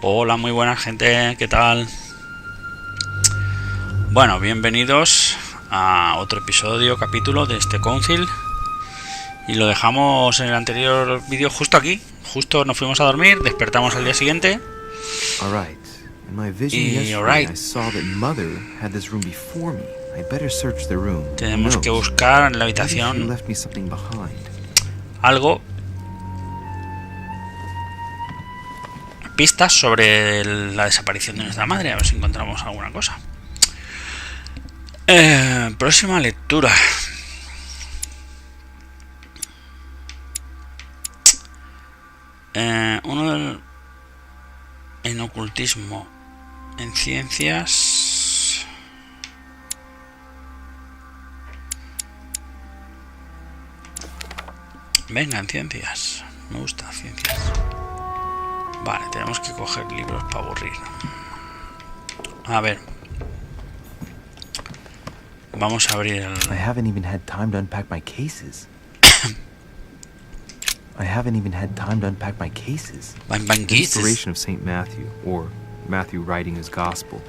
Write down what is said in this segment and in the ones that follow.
Hola, muy buena gente, ¿qué tal? Bueno, bienvenidos a otro episodio, capítulo de este Council. Y lo dejamos en el anterior vídeo justo aquí. Justo nos fuimos a dormir, despertamos al día siguiente. Alright. In my vision yesterday, I saw that Mother had this room before me. I better search the room. Tenemos que buscar en la habitación left me something behind. algo. Pistas sobre la desaparición de nuestra madre. A ver si encontramos alguna cosa. Próxima lectura. Uno del en ocultismo, en ciencias. Venga, en ciencias. Me gusta ciencias. Vale, tenemos que coger libros para aburrir. A ver. Vamos a abrir el... I haven't even had time to unpack my cases. Inspiration of Saint Matthew, or Matthew writing his gospel,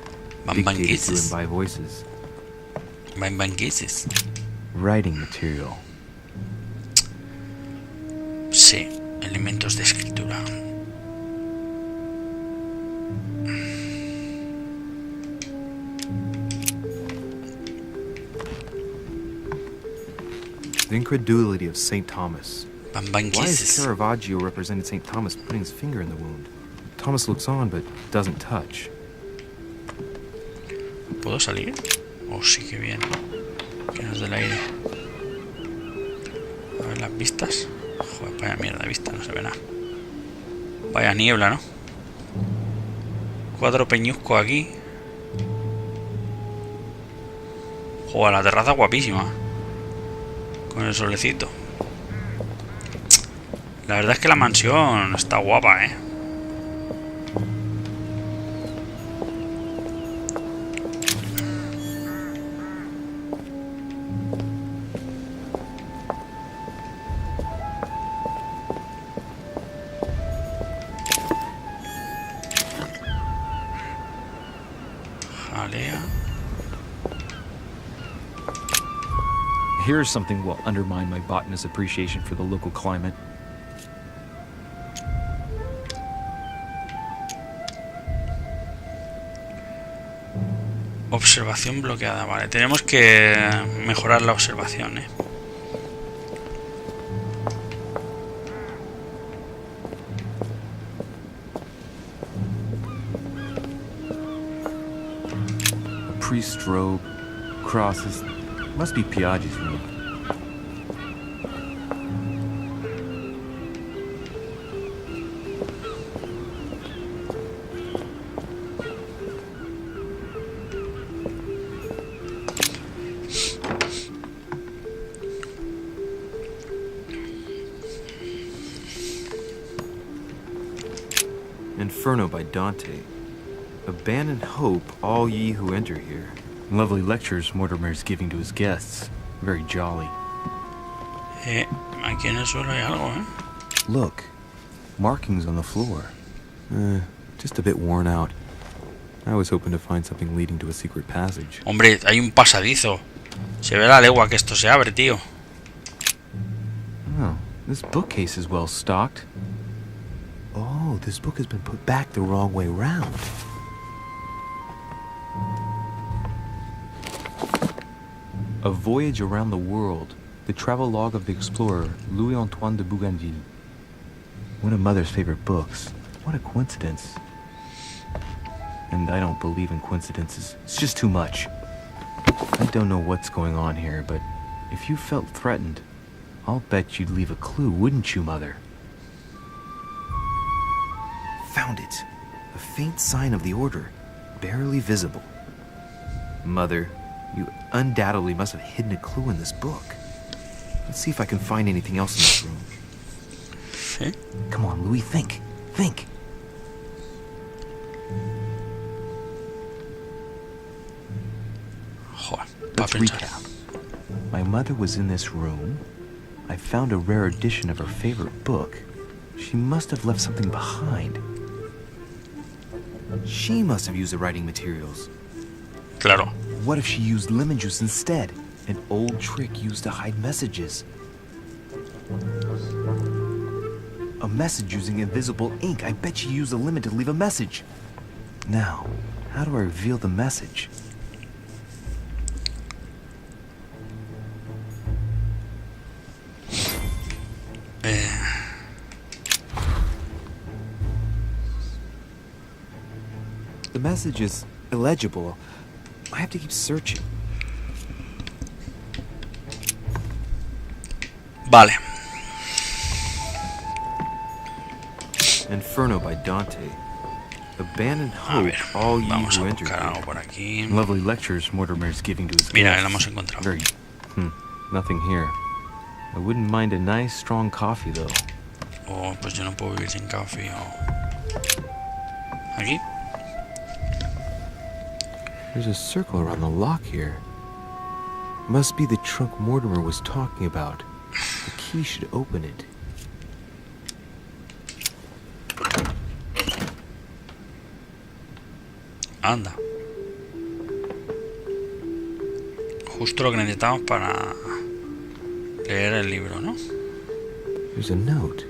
dictated to him by voices. Writing material. Sí, elementos de escritura. The incredulity of Saint Thomas. Why is Caravaggio represented Saint Thomas putting his finger in the wound? Thomas looks on but doesn't touch. ¿Puedo salir? Oh, sí, que bien. Que nos del aire. A ver las vistas. Joder, vaya mierda de vista, no se ve nada. Vaya niebla, ¿no? Cuatro peñuscos aquí. Joder, la terraza guapísima. Con el solecito. La verdad es que la mansión está guapa, ¿eh? Jalea. Here's something will undermine my botanist's appreciation for the local climate. Observación bloqueada, vale. Tenemos que mejorar la observación, A priest's robe, crosses. Must be Piaggi's room. Inferno by Dante. Abandon hope, all ye who enter here. Lovely lectures Mortimer's giving to his guests. Very jolly. Aquí en el suelo hay algo, Look, markings on the floor. Just a bit worn out. I was hoping to find something leading to a secret passage. Hombre, hay un pasadizo. Se ve la legua que esto se abre, tío. Oh, this bookcase is well stocked. Oh, this book has been put back the wrong way round. A Voyage Around the World. The travelogue of the explorer Louis-Antoine de Bougainville. One of Mother's favorite books. What a coincidence. And I don't believe in coincidences. It's just too much. I don't know what's going on here, but if you felt threatened, I'll bet you'd leave a clue, wouldn't you, Mother? Found it. A faint sign of the order, barely visible. Mother, you undoubtedly must have hidden a clue in this book. Let's see if I can find anything else in this room. Come on, Louis, think. Think. Let's recap. My mother was in this room. I found a rare edition of her favorite book. She must have left something behind. She must have used the writing materials. Claro. What if she used lemon juice instead? An old trick used to hide messages. A message using invisible ink. I bet she used a lemon to leave a message. Now, how do I reveal the message? The message is illegible. I have to keep searching. Vale. Inferno by Dante. Abandoned A hope, ver, all ye vamos a who enter buscar here. algo por aquí. Lovely lectures Mortimer is giving to his Mira, guests. la hemos encontrado. Very. Nothing here. I wouldn't mind a nice strong coffee though. Oh, pues yo no puedo vivir sin café. Aquí. There's a circle around the lock here. Must be the trunk Mortimer was talking about. The key should open it. Anda. Justo lo que necesitamos para leer el libro, ¿no? There's a note.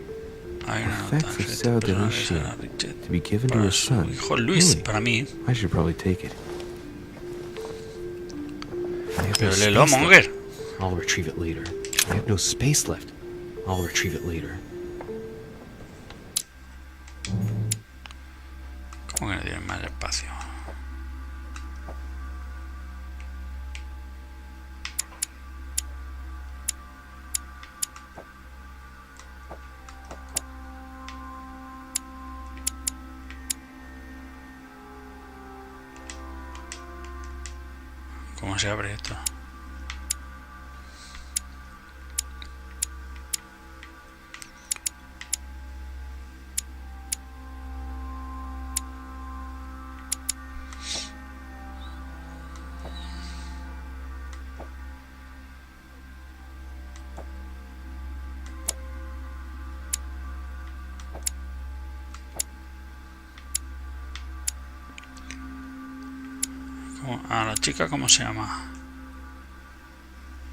Hay una nota. Effects of Sarah de Richet to be given to Para her su son. hijo Luis, Really? para mí. I should probably take it. I have Pero no léelo, space Monger. left. I'll retrieve it later. I have no space left. I'll retrieve it later. ¿Cómo que no tienes más espacio? ¿Cómo se abre esto? ¿A la chica cómo se llama?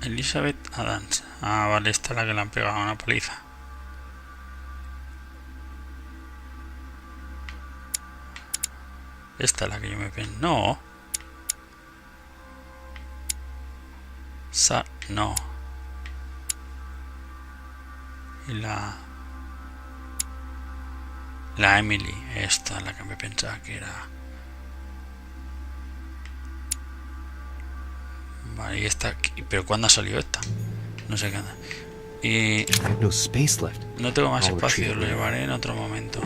Elizabeth Adams. Ah, vale, esta es la que le han pegado una paliza. Esta es la que yo me pensé. No. No. Y la Emily. Esta es la que me pensaba que era. Vale, y esta aquí. ¿Pero cuándo ha salido esta? No sé qué anda. Y I have no space left. no tengo más I'll espacio, retrieve lo it. llevaré en otro momento.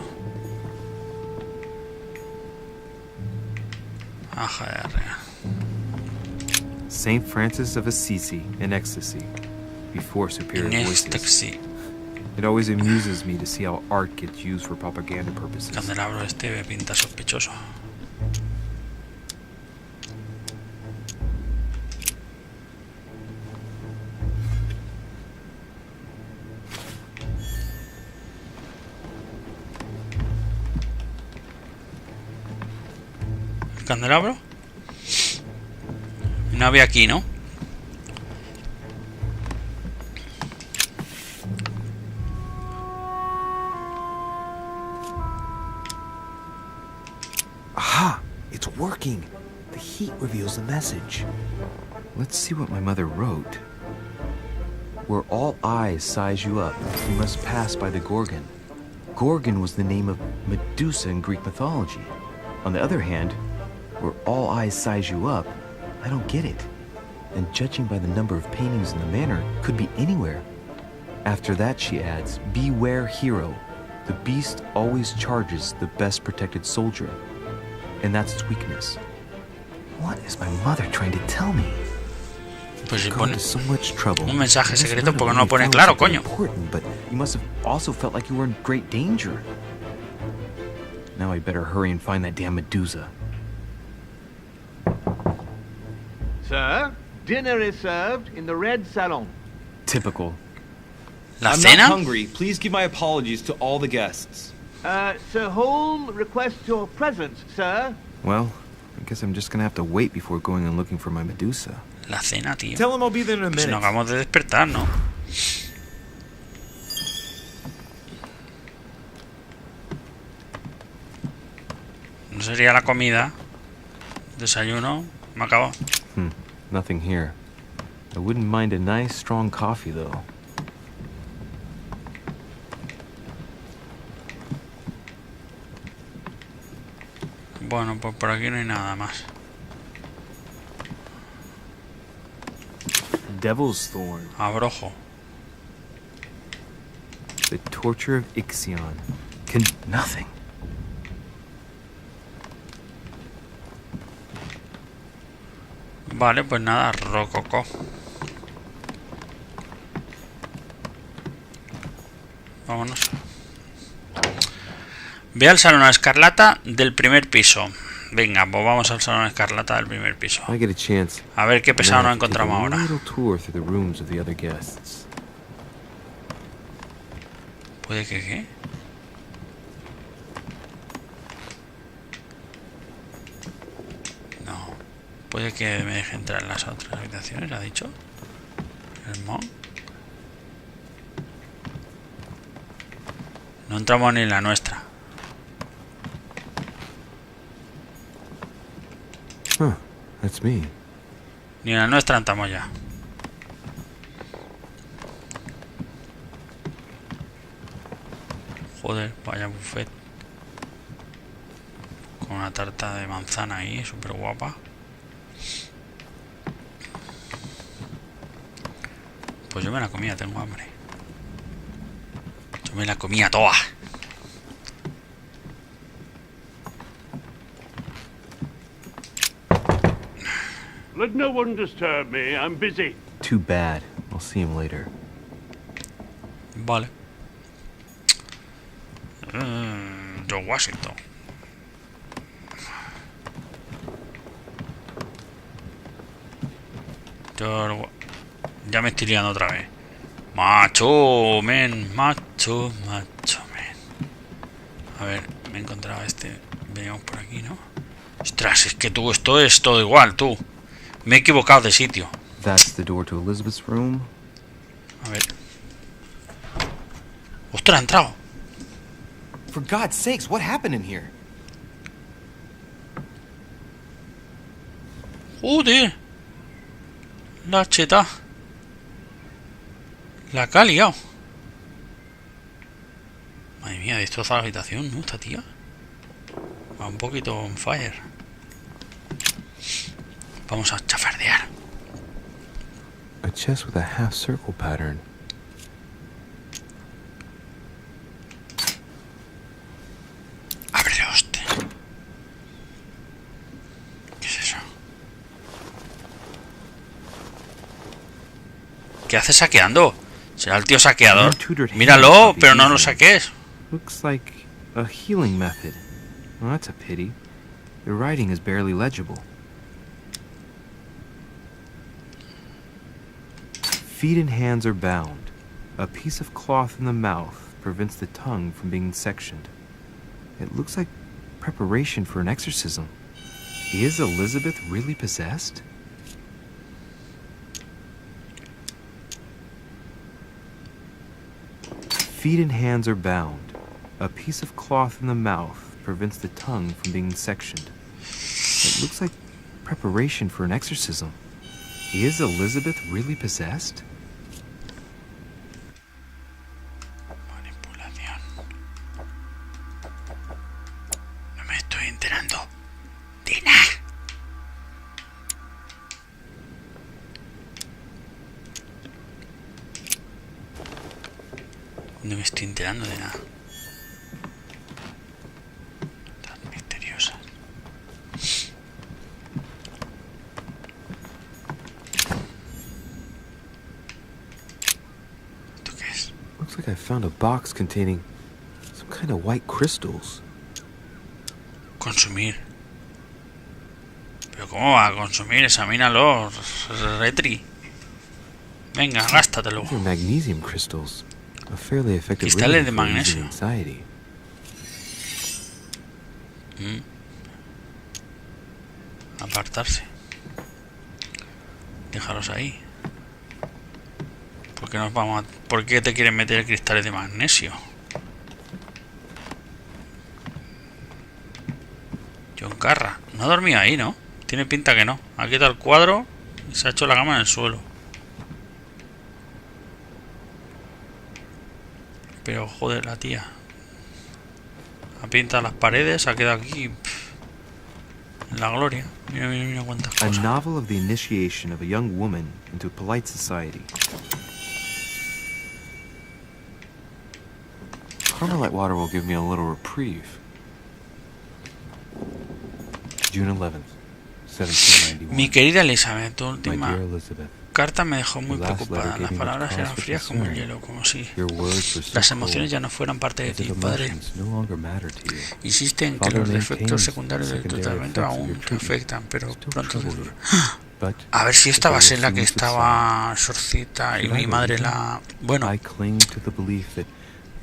Aja de arrea. Saint Francis of Assisi in ecstasy, before superior voices. Inextaxi. It always amuses me to see how art gets used for propaganda purposes. Candelabro este me pinta sospechoso. ¿El candelabro? No había aquí, ¿no? Aha! It's working! The heat reveals the message. Let's see what my mother wrote. Where all eyes size you up, you must pass by the Gorgon. Gorgon was the name of Medusa in Greek mythology. On the other hand, where all eyes size you up, I don't get it. And judging by the number of paintings in the manor, could be anywhere. After that, she adds, beware hero. The beast always charges the best protected soldier. And that's its weakness. What is my mother trying to tell me? Pues si Gone pone to so much trouble. un mensaje This secreto letter porque no lo really pone found claro, something coño. Important, but you must have also felt like you were in great danger. Now I better hurry and find that damn Medusa. Sir, dinner is served in the red salon. Typical. ¿La I'm cena? not hungry. Please give my apologies to all the guests. Sir Holm requests your presence, sir. Well, I guess I'm just gonna have to wait before going and looking for my Medusa. La cena, tío. Tell him I'll be there in a Si minute. nos acabamos de despertar, ¿no? No sería la comida. Desayuno. Me acabo. Nothing here. I wouldn't mind a nice strong coffee though. Bueno, pues por aquí no hay nada más. Devil's Thorn. Abrojo. The torture of Ixion. Nothing. Vale, pues nada, rococó. Vámonos. Ve al salón escarlata del primer piso. Venga, pues vamos al salón escarlata del primer piso. I get a chance. A ver qué pesado nos I'd like to take encontramos a ahora. little tour through the rooms of the other guests. ¿Puede que qué? No. Puede que me deje entrar en las otras habitaciones, ¿ha dicho? El mon. No entramos ni en la nuestra. Huh, that's me. Ni en la nuestra entramos ya. Joder, vaya buffet. Con una tarta de manzana ahí, súper guapa. Pues yo me la comía, tengo hambre. Yo me la comía toda. Let no one disturb me. I'm busy. Too bad. I'll see him later. Vale. John Washington. Ya me estoy liando otra vez. Macho, men. Macho, macho, men. A ver, me he encontrado este. Veníamos por aquí, ¿no? Ostras, es que tú, esto es todo igual, tú. Me he equivocado de sitio. That's the door to Elizabeth's room. A ver. Ostras, ha entrado. For God's sakes, what happened in here? Joder. La cheta. La que ha liado. Madre mía, destroza la habitación, ¿no? Esta tía. Va un poquito on fire. Vamos a chafardear. A chest with a half circle pattern. Ábrele, hostia. ¿Qué es eso? ¿Qué hace saqueando? ¿Será el tío saqueador? Míralo, pero no lo saques. Looks like a healing method. Well, that's a pity. The writing is barely legible. Feet and hands are bound. A piece of cloth in the mouth prevents the tongue from being sectioned. It looks like preparation for an exorcism. Is Elizabeth really possessed? Feet and hands are bound. A piece of cloth in the mouth prevents the tongue from being sectioned. It looks like preparation for an exorcism. Is Elizabeth really possessed? Manipulación. No me estoy enterando de nada. No me estoy enterando de nada. Tan misteriosa. ¿Esto qué es? Looks like I found a box containing some kind of white crystals. Consumir. ¿Pero cómo va a consumir? Examínalo, Retri. Venga, gástatelo. These are magnesium crystals. A fairly effective Cristales de remedy for easing magnesio. anxiety. Apartarse. Déjalos ahí. ¿Por qué nos vamos a... ¿Por qué te quieren meter cristales de magnesio? John Carra. No ha dormido ahí, ¿no? Tiene pinta que no. Ha quitado el cuadro y se ha hecho la cama en el suelo. Pero joder, la tía. Ha pintado las paredes, ha quedado aquí. En la gloria. Mira, mira, mira cuántas A cosas. novel of the initiation of a young woman into polite society. Carmelite water will give me a little reprieve. June 11th, 1791. Mi querida Elizabeth, tu My última dear Elizabeth, carta me dejó muy your last preocupada. letter Las gave me palabras cause eran for frías como el concern. hielo, como si Your words were so las emociones cold, ya no fueran parte de as ti, if padre. emotions no longer matter to you. Insiste en que Father los defectos maintains secundarios del secondary tratamiento effects of aún your te treatment afectan, pero still pronto trouble te... you. But A ver si esta va a ser la que if the world estaba sorcita y Should I mi madre believe la... Bueno, I cling to the belief that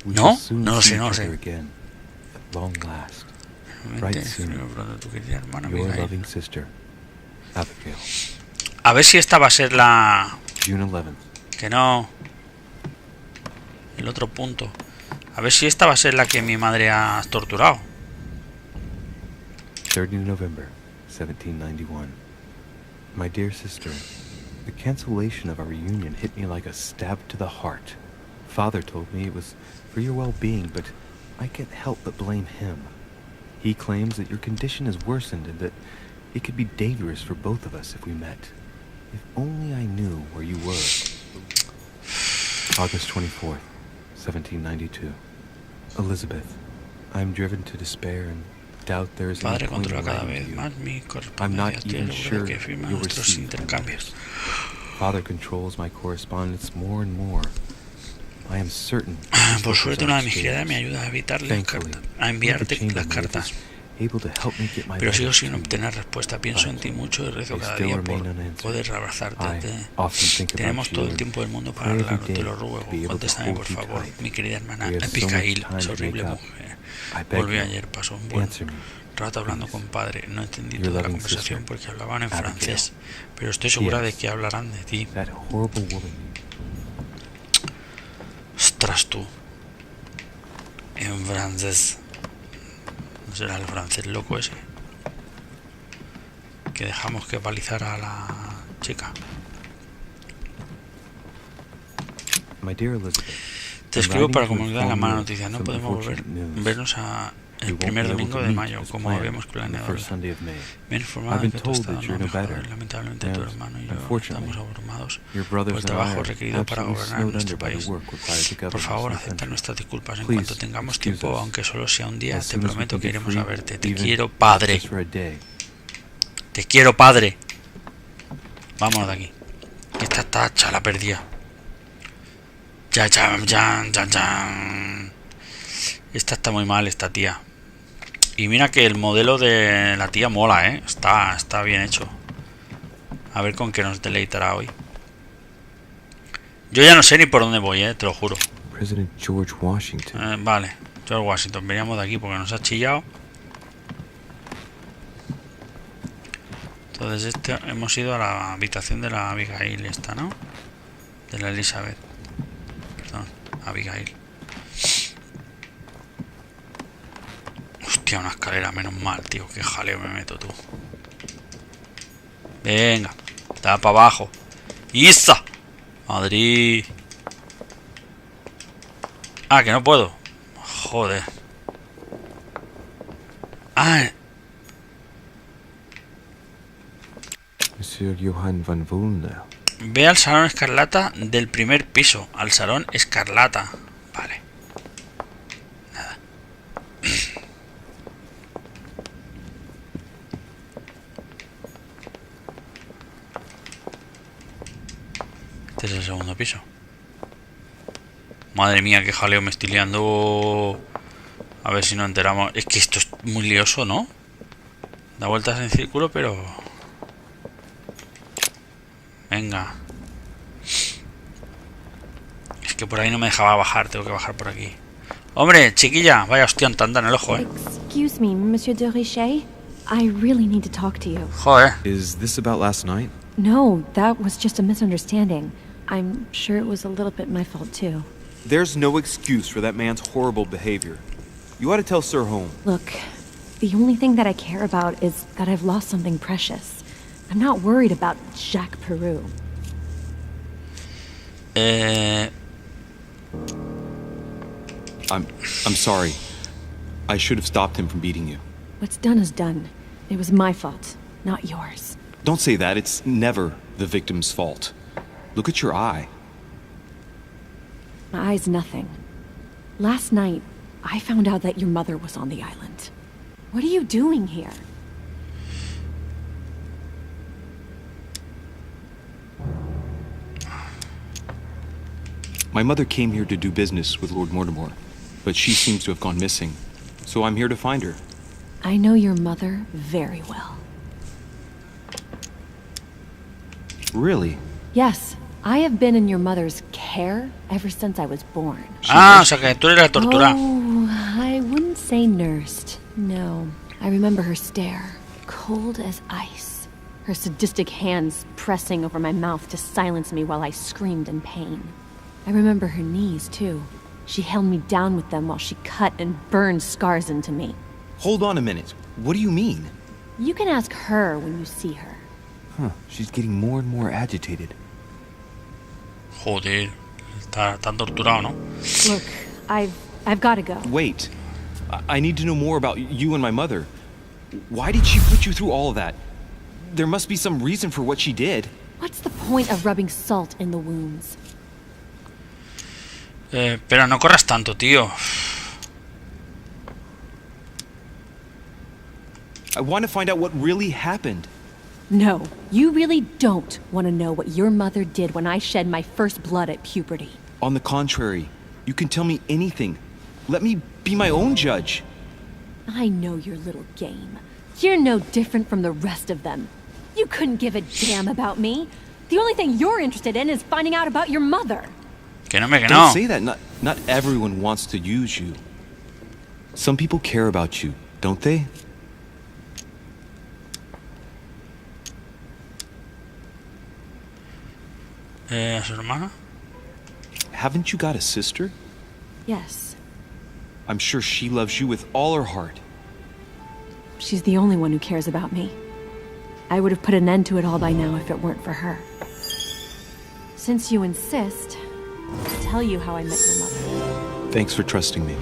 we ¿no? shall soon No lo sé, see no lo each sé. other again, at long last. realmente, right soon. escribe pronto tu querida hermana Your Abigail. loving sister, Abigail. A ver si esta va a ser la... June 11th. Que no... El otro punto. A ver si esta va a ser la que mi madre ha torturado. 30 November, 1791. My dear sister, the cancellation of our reunion hit me like a stab to the heart. Father told me it was for your well-being, but I can't help but blame him. He claims that your condition has worsened and that it could be dangerous for both of us if we met. If only I knew where you were. August 24th, 1792. Elizabeth, I am driven to despair and doubt there is any Padre point controla in cada writing vez to you. más mi I'm not correspondencia. Estoy even seguro sure de que firma you'll nuestros receive my intercambios. letters. Father controls my correspondence more and more. I am certain. Por suerte, una de mis criadas me ayuda a evitar las cartas, a enviarte las cartas. Pero sigo sin obtener respuesta. Pienso en ti mucho y rezo cada día por poder abrazarte. Tenemos todo el tiempo del mundo para hablar, te lo ruego. Contéstame, por favor, mi querida hermana Abigail, es horrible mujer. Volví ayer, pasó un buen rato hablando con padre. No entendí toda la conversación porque hablaban en francés, pero estoy segura de que hablarán de ti. Ostras, tú. En francés. ¿No será el francés loco ese? Que dejamos que palizara a la chica. Te escribo para comunicar la mala noticia. No podemos vernos el primer domingo de mayo, como habíamos planeado. Me han informado de que tu estado no ha mejorado. Lamentablemente tu hermano y yo estamos abrumados por el trabajo requerido para gobernar nuestro país. Por favor, acepta nuestras disculpas. En cuanto tengamos tiempo, aunque solo sea un día, te prometo que iremos a verte. Te quiero, padre. Te quiero, padre. Vámonos de aquí. Que esta tacha la perdía. Ya. Esta está muy mal, esta tía. Y mira que el modelo de la tía mola, ¿eh? Está bien hecho. A ver con qué nos deleitará hoy. Yo ya no sé ni por dónde voy, te lo juro. President George Washington. Vale, George Washington. Veníamos de aquí porque nos ha chillado. Entonces hemos ido a la habitación de la Abigail esta, ¿no? De la Elizabeth. Perdón, Abigail. Hostia, una escalera, menos mal, tío. Qué jaleo me meto, tú. Venga, da para abajo. ¡Isa! Madrid. Ah, que no puedo. Joder. Ah. Monsieur Johann van Volnau. Ve al salón escarlata del primer piso. Al salón escarlata. Vale. Nada. Este es el segundo piso. Madre mía, qué jaleo me estoy liando. A ver si nos enteramos. Es que esto es muy lioso, ¿no? Da vueltas en círculo, pero... Venga. Es que por ahí no me dejaba bajar. Tengo que bajar por aquí. Hombre, chiquilla, vaya hostia tanta en el ojo, Excuse me, Monsieur de Richet. I really need to talk to you. Joder. Is this about last night? No, that was just a misunderstanding. I'm sure it was a little bit my fault, too. There's no excuse for that man's horrible behavior. You ought to tell Sir Home. Look, the only thing that I care about is that I've lost something precious. I'm not worried about Jacques Peru. I'm sorry. I should have stopped him from beating you. What's done is done. It was my fault, not yours. Don't say that. It's never the victim's fault. Look at your eye. My eye's nothing. Last night, I found out that your mother was on the island. What are you doing here? My mother came here to do business with Lord Mortimer, but she seems to have gone missing. So I'm here to find her. I know your mother very well. Really? Yes, I have been in your mother's care ever since I was born. Ah, o sea que tú eres la tortura. Oh, I wouldn't say nursed. No, I remember her stare, cold as ice. Her sadistic hands pressing over my mouth to silence me while I screamed in pain. I remember her knees, too. She held me down with them while she cut and burned scars into me. Hold on a minute. What do you mean? You can ask her when you see her. Huh, she's getting more and more agitated. Joder, está tan torturado, ¿no? Look, I've got to go. Wait. I need to know more about you and my mother. Why did she put you through all of that? There must be some reason for what she did. What's the point of rubbing salt in the wounds? Pero no corras tanto, tío. I want to find out what really happened. No, you really don't want to know what your mother did when I shed my first blood at puberty. On the contrary, you can tell me anything. Let me be my own judge. I know your little game. You're no different from the rest of them. You couldn't give a damn about me. The only thing you're interested in is finding out about your mother. Que no me que no. Don't say that. Not everyone wants to use you. Some people care about you, don't they? ¿A su hermana? Haven't you got a sister? Yes, I'm sure she loves you with all her heart. she's the only one who cares about me. I would have put an end to it all by now if it weren't for her. Since you insist, I'll tell you how I met your mother. Thanks for trusting me.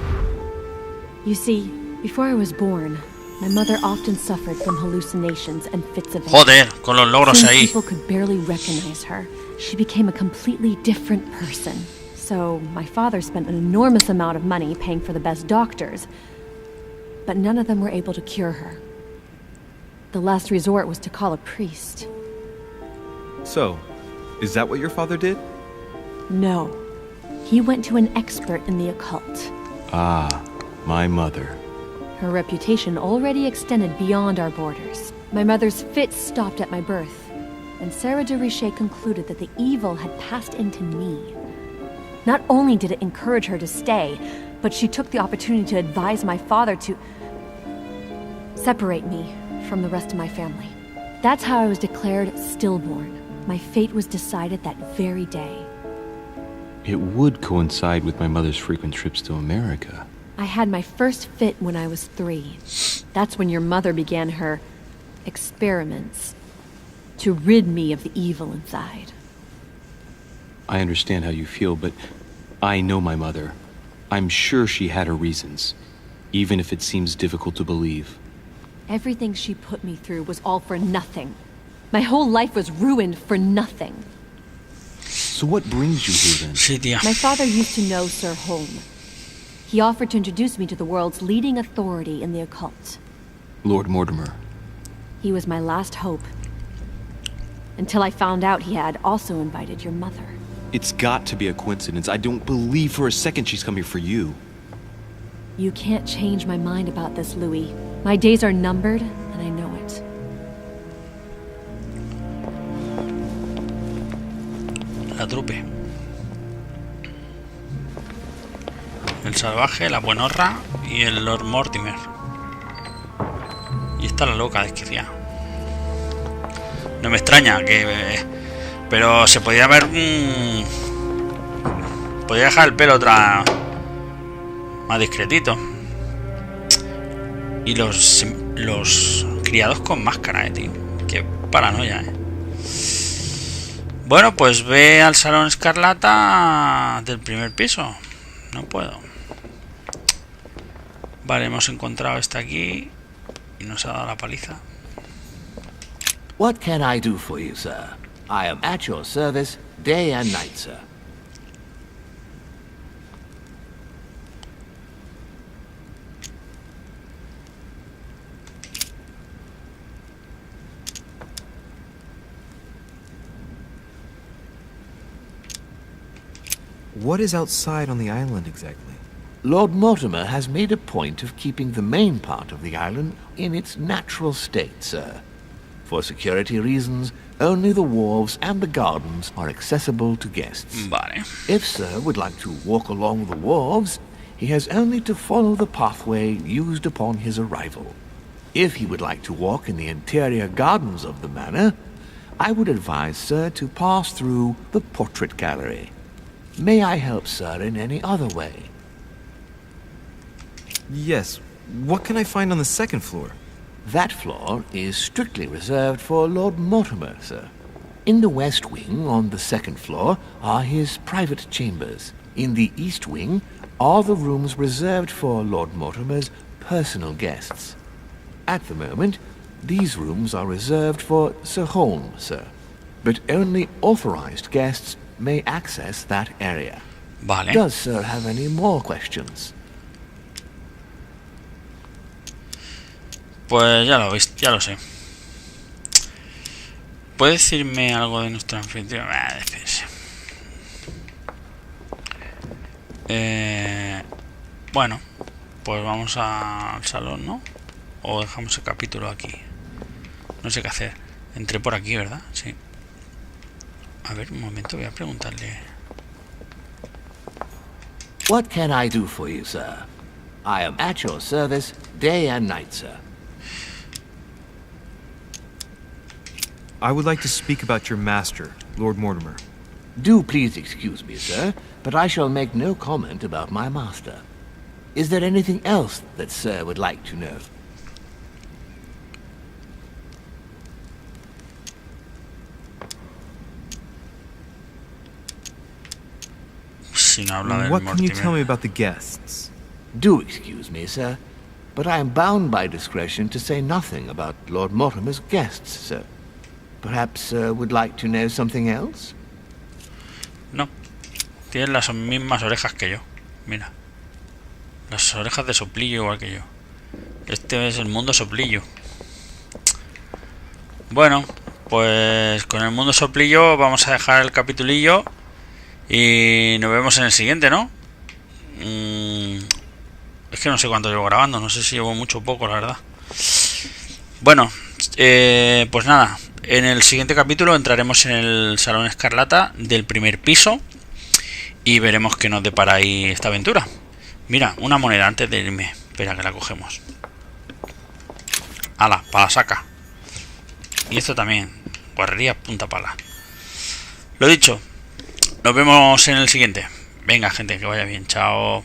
You see, before I was born, my mother often suffered from hallucinations and fits of Joder, con los logros Since ahí. people could barely recognize her, she became a completely different person. So, my father spent an enormous amount of money paying for the best doctors, but none of them were able to cure her. The last resort was to call a priest. So, is that what your father did? No. He went to an expert in the occult. Ah, my mother. Her reputation already extended beyond our borders. My mother's fits stopped at my birth, and Sarah de Richet concluded that the evil had passed into me. Not only did it encourage her to stay, but she took the opportunity to advise my father to separate me from the rest of my family. That's how I was declared stillborn. My fate was decided that very day. It would coincide with my mother's frequent trips to America. I had my first fit when I was 3. That's when your mother began her experiments to rid me of the evil inside. I understand how you feel, but I know my mother. I'm sure she had her reasons, even if it seems difficult to believe. Everything she put me through was all for nothing. My whole life was ruined for nothing. So what brings you here then? Sí, tía. My father used to know Sir Home. He offered to introduce me to the world's leading authority in the occult. Lord Mortimer. He was my last hope. Until I found out he had also invited your mother. It's got to be a coincidence. I don't believe for a second she's come here for you. You can't change my mind about this, Louis. My days are numbered, and I know it. La trupe. El salvaje, la buenorra y el Lord Mortimer. Y está la loca desquiciada. No me extraña que... pero se podía haber... podía dejar el pelo más discretito. Y los criados con máscara, tío. Qué paranoia, Bueno, pues ve al Salón Escarlata del primer piso. No puedo. Vale, hemos encontrado esta aquí. Y nos ha dado la paliza. What can I do for you, sir? I am at your service day and night, sir. What is outside on the island exactly? Lord Mortimer has made a point of keeping the main part of the island in its natural state, sir. For security reasons, only the wharves and the gardens are accessible to guests. Vale. If Sir would like to walk along the wharves, he has only to follow the pathway used upon his arrival. If he would like to walk in the interior gardens of the manor, I would advise Sir to pass through the portrait gallery. May I help Sir in any other way? Yes. What can I find on the second floor? That floor is strictly reserved for Lord Mortimer, sir. In the west wing, on the second floor, are his private chambers. In the east wing are the rooms reserved for Lord Mortimer's personal guests. At the moment, these rooms are reserved for Sir Holmes, sir. But only authorized guests may access that area. Vale. Does Sir have any more questions? Pues ya lo veis, ya lo sé. ¿Puede decirme algo de nuestra anfitrión? Bueno, pues vamos al salón, ¿no? O dejamos el capítulo aquí. No sé qué hacer. Entré por aquí, ¿verdad? Sí. A ver, un momento, voy a preguntarle. What can I do for you, sir? I am at your service day and night, sir. I would like to speak about your master, Lord Mortimer. Do please excuse me, sir, but I shall make no comment about my master. Is there anything else that Sir would like to know? Sin hablar del What can you Mortimer. tell me about the guests? Do excuse me, sir, but I am bound by discretion to say nothing about Lord Mortimer's guests, sir. Perhaps Sir would like to know something else? No. Tienen las mismas orejas que yo. Mira. Las orejas de soplillo igual que yo. Este es el mundo soplillo. Bueno, pues con el mundo soplillo vamos a dejar el capitulillo. Y nos vemos en el siguiente, ¿no? Es que no sé cuánto llevo grabando. No sé si llevo mucho o poco, la verdad. Bueno, pues nada. En el siguiente capítulo entraremos en el Salón Escarlata del primer piso y veremos qué nos depara ahí esta aventura. Mira, una moneda antes de irme. Espera que la cogemos. Ala, para la saca. Y esto también. Guarrería punta pala. Lo dicho. Nos vemos en el siguiente. Venga, gente, que vaya bien. Chao.